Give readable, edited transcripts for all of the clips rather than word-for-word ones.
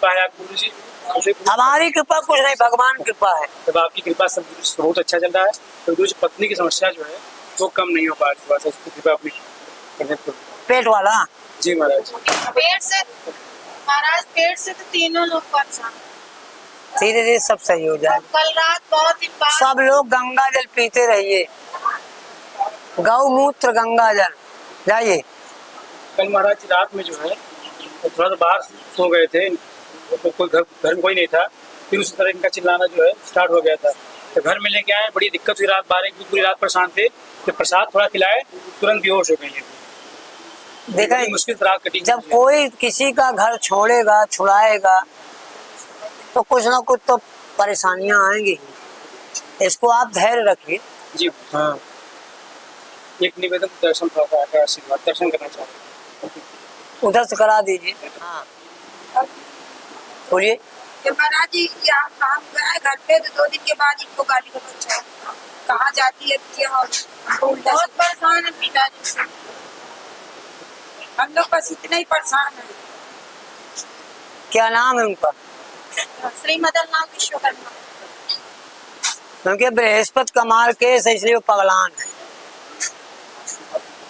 कृपा है आपकी गुरु जी? हमारी कृपा कुछ नहीं, भगवान की कृपा है। जब आपकी कृपा सब कुछ बहुत अच्छा चल रहा है तो गुरु जी पत्नी की समस्या जो है वो कम नहीं हो पा रही, थोड़ा सा उसकी कृपा अपनी करने को। पेट वाला जी महाराज। पेट से महाराज, पेट से तो तीनों लोग परेशान। धीरे धीरे सब सही हो जाए। कल रात बहुत दिन बाद सब लोग गंगा जल पीते रहिए, गौमूत्र गंगा जल। जाइए। कल महाराज जी रात में जो है तो थोड़ा सा बाहर सो गए थे, तो कोई घर में कोई नहीं था, फिर उसी तरह इनका चिल्लाना जो है स्टार्ट हो गया था। तो घर में लेके आए, बड़ी दिक्कत हुई, रात 12 की पूरी रात परेशान थे। तो प्रसाद थोड़ा खिलाए, तुरंत बेहोश हो गए। देखा, मुश्किल रात कटी। जब कोई किसी का घर छोड़ेगा, छुड़ाएगा, तो कुछ ना कुछ तो परेशानियां आएंगी। इसको आप धैर्य रखिए। जी हाँ, एक निवेदन, दर्शन थोड़ा आशीर्वाद दर्शन करना चाहते हैं, उधर से करा दीजिए। हाँ बोलिए। महाराज जी यहाँ काम गए घर पे, तो 2 दिन के बाद इनको गाली गलौज है, कहाँ जाती है क्या, बहुत परेशान है पिताजी से। हम लोग बस इतने ही परेशान है। क्या नाम है उनका? श्री मदन नाम विश्वकर्मा। क्योंकि बृहस्पति का मार केस है, इसलिए वो पगलान है।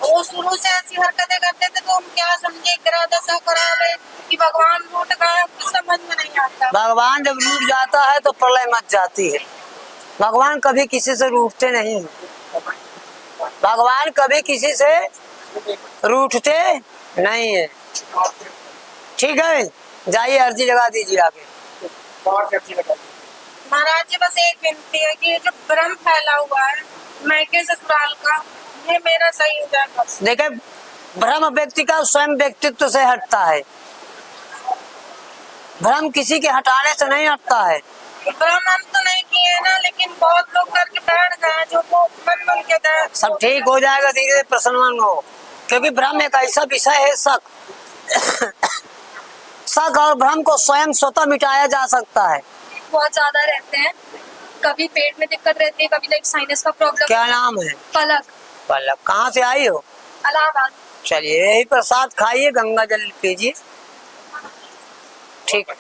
वो शुरू से ऐसी हरकतें करते थे, तो हम क्या समझे, ग्रह दशा करा रहे कि भगवान रूठ गए, कुछ समझ में नहीं आता। भगवान जब रूठ जाता है तो प्रलय मच जाती है। भगवान कभी किसी से रूठते नहीं हैं। भगवान कभी किसी से रूठते नहीं है। ठीक है, जाइए अर्जी लगा दीजिए आगे। महाराज जी बस एक विनती है कि जो भ्रम फैला हुआ है मैके ससुराल का, ये मेरा सही हो जाए बस। देखे, भ्रम व्यक्ति का स्वयं व्यक्तित्व से हटता है, भ्रम किसी के हटाने से नहीं हटता है। भ्रम हम तो नहीं किए ना, लेकिन बहुत लोग करके बैठ गए जो वो मन के दे। सब ठीक हो जाएगा, धीरे धीरे प्रसन्न हो। क्योंकि भ्रम एक ऐसा विषय है, शक शक और भ्रम को स्वयं स्वतः मिटाया जा सकता है। बहुत ज्यादा रहते हैं, कभी पेट में दिक्कत रहती है, कभी लाइक साइनस का प्रॉब्लम। क्या नाम है? पलक। पलक, कहाँ से आई हो? इलाहाबाद। चलिए, यही प्रसाद खाइए, गंगा जल पीजिए। ठीक।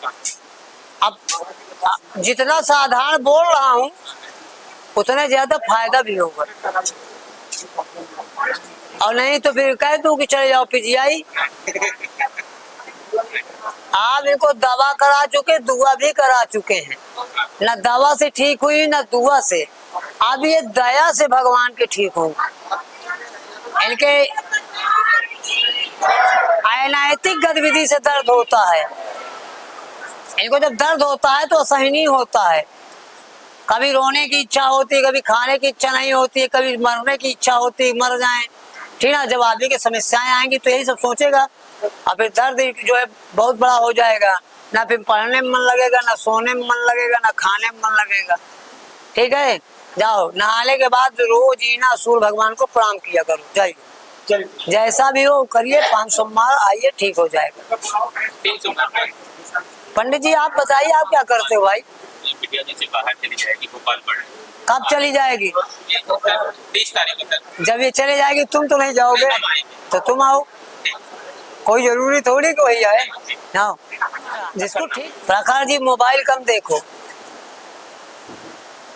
अब जितना साधारण बोल रहा हूँ उतना ज्यादा फायदा भी होगा, और नहीं तो फिर कह दूं कि चले जाओ पीजीआई। आप इनको दवा करा चुके, दुआ भी करा चुके हैं, न दवा से ठीक हुई न दुआ से। अब ये दया से भगवान के ठीक हों। इनके अनैतिक गतिविधि से दर्द होता है। इनको जब दर्द होता है तो असहनीय होता है। कभी रोने की इच्छा होती है, कभी खाने की इच्छा नहीं होती है, कभी मरने की इच्छा होती है, मर जाएं। ठीक है, जब आदमी की समस्याएं आएंगी तो यही सब सोचेगा, और फिर दर्द जो है बहुत बड़ा हो जाएगा। ना फिर पढ़ने में मन लगेगा, ना सोने में मन लगेगा, ना खाने में मन लगेगा। ठीक है, जाओ, नहाने के बाद रोज ही ना सूर्य भगवान को प्रणाम किया करो। जाइए, जैसा भी हो करिए, 5 सोमवार आइए, ठीक हो जाएगा। पंडित जी आप बताइए, आप क्या करते हो भाई? बिटिया जी से बाहर चली जाएगी, भोपाल पढ़ने। कब चली जाएगी? 30 तारीख को। जब ये चले जाएगी तुम तो नहीं जाओगे, तो तुम आओ, कोई जरूरी थोड़ी कि वही आए। हाँ, जिसको ठीक। प्रखर जी मोबाइल कम देखो,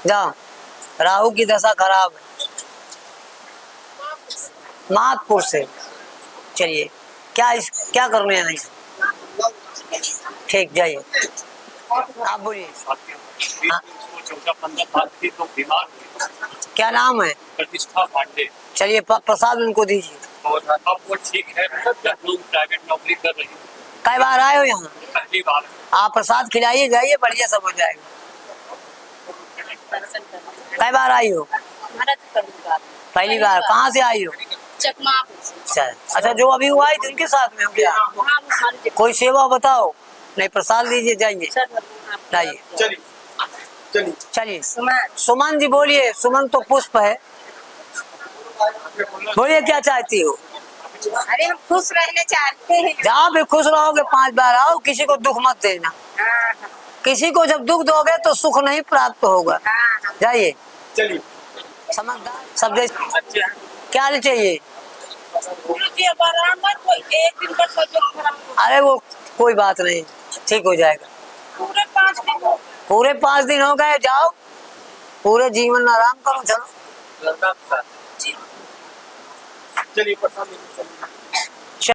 जाओ, राहु की दशा खराब है। मातपुर से। चलिए, क्या करने नहीं, ठीक, जाइए, आप बोलिए। हाँ? क्या नाम है? प्रतिष्ठा पांडे। चलिए, प्रसाद उनको दीजिए। और अब वो ठीक है, प्राइवेट नौकरी कर रही है। कई बार आए हो यहाँ? पहली बार। आप प्रसाद खिलाइए, जाइए, बढ़िया सब हो जाएगा। कई बार आई हो? पहली बार। कहाँ से आई हो? चकमा। अच्छा, जो अभी हुआ है जिनके साथ में हो गया, कोई सेवा बताओ। नहीं, प्रसाद लीजिए, जाइए, जाइए। चलिए, सुमन जी बोलिए। सुमन तो पुष्प है, बोलिए क्या चाहती हो? अरे हम खुश रहने चाहते हैं। जहाँ भी खुश रहोगे 5 बार आओ, किसी को दुख मत देना। किसी को जब दुख दोगे तो सुख नहीं प्राप्त होगा। जाइए, समझदार सब जैसे। क्या चाहिए? एक दिन पर अरे वो कोई बात नहीं, ठीक हो जाएगा। पूरे 5 दिन हो गए। पूरे 5 दिन हो गए, जाओ पूरे जीवन आराम करो, चलो। लड़का जी चलिए परेशान नहीं, चलिए।